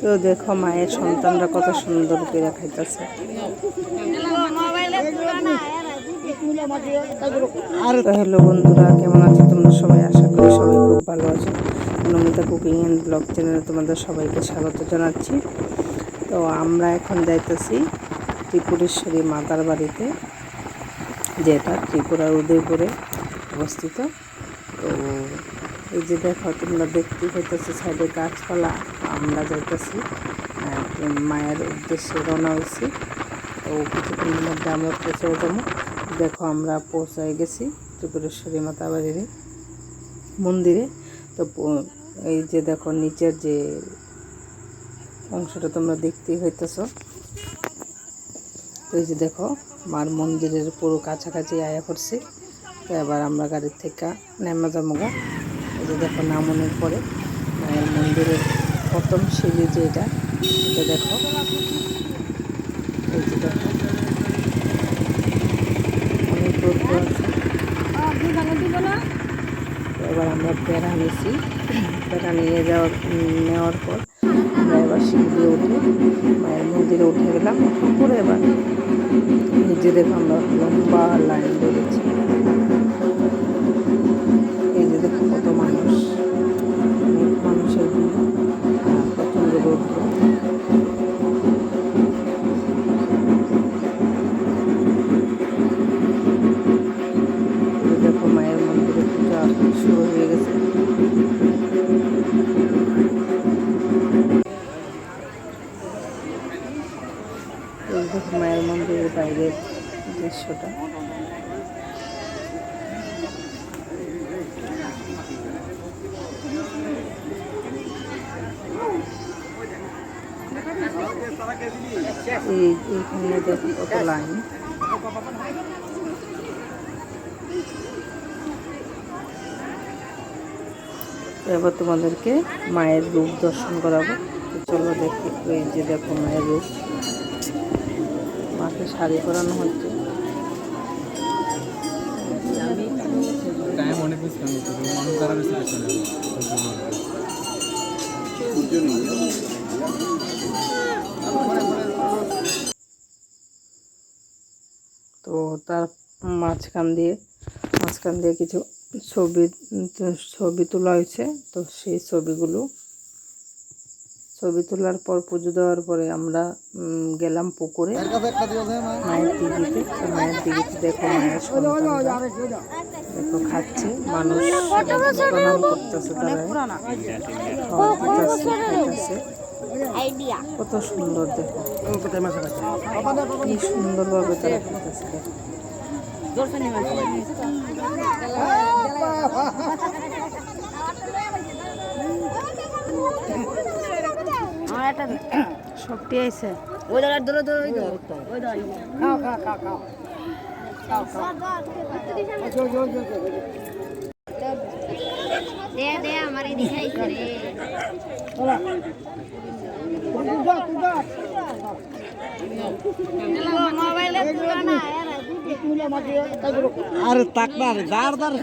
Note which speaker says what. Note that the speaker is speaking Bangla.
Speaker 1: কেউ দেখো মায়ের সন্তানরা কত সুন্দর করে খাইতেছে। তো হ্যালো বন্ধুরা, কেমন আছো তোমরা সবাই? আশা করি সবাই খুব ভালো আছো। নমিতা কুকিং অ্যান্ড ব্লগ চ্যানেলে তোমাদের সবাইকে স্বাগত জানাচ্ছি। তো আমরা এখন যাইতেছি ত্রিপুরেশ্বরী মাতার বাড়িতে, যেটা ত্রিপুরার উদয়পুরে অবস্থিত। তো এই যে দেখো, তোমরা দেখতে পাইতেছো সাইডে গাছপালা। আমরা যাইতেছি মায়ের উদ্দেশ্যে রওনা হয়েছি। তো কিছুক্ষণের মধ্যে আমরা পৌঁছে যাবো। দেখো আমরা পৌঁছায় গেছি ত্রিপুরেশ্বরী মাতা বাড়ির মন্দিরে। তো এই যে দেখো নিচের যে অংশটা তোমরা দেখতেই হইতেছ। তো এই যে দেখো মার মন্দিরের পুরো কাছাকাছি আয়া করছি। তো এবার আমরা গাড়ির থেকে নেমে যাবো। এই যে দেখো নামনের পরে মায়ের মন্দিরের প্রথম সিঁড়ি যে এটা দেখো। এই যে দেখো অনেক দূর আছে। এবার আমরা পেড়া নিয়েছি। পেড়া নিয়ে নেওয়ার পর আমরা এবার সিঁড়ি দিয়ে উঠে মায়ের মন্দিরে উঠে গেলাম। করে এবার এই যে দেখো আমরা লম্বা লাইন ধরেছি। এই যে দেখো কত মানুষ, অনেক মানুষের প্রচণ্ড রৌদ্র। দেখো মায়ের মন্দিরে পূজা শুরু হয়ে গেছে। দেখো মায়ের মন্দিরের বাইরের দৃশ্যটা। এইখানে দেখো কত লাইন। এবার তোমাদেরকে মায়ের রূপ দর্শন করাবো। চলো দেখি। এই যে দেখো মায়ের রূপ, মাকে শাড়ি পরানো হচ্ছে। তো তার মাঝখান দিয়ে কিছু ছবি তোলা হয়েছে। তো সেই ছবি তোলার পর পুজো দেওয়ার পরে আমরা গেলাম পুকুরে মায়ের দিঘিতে। তো মায়ের দিঘিতে দেখো মায়ের সন্তানরা দেখো খাচ্ছে, মানুষ প্রণাম করতেছে, তারা খাইতেছে। কত সুন্দর দেখো, কি সুন্দরভাবে তারা খাইতেছে। শক্তি আইছে। ওই দাঁড়া ধরো ধরো ওই দাঁড়া খাও খাও খাও খাও খাও খাও দে দে আমারে দিখাইছে রে। মোবাইলে তুলা না আরে তাক না, দাঁড় দাঁড়।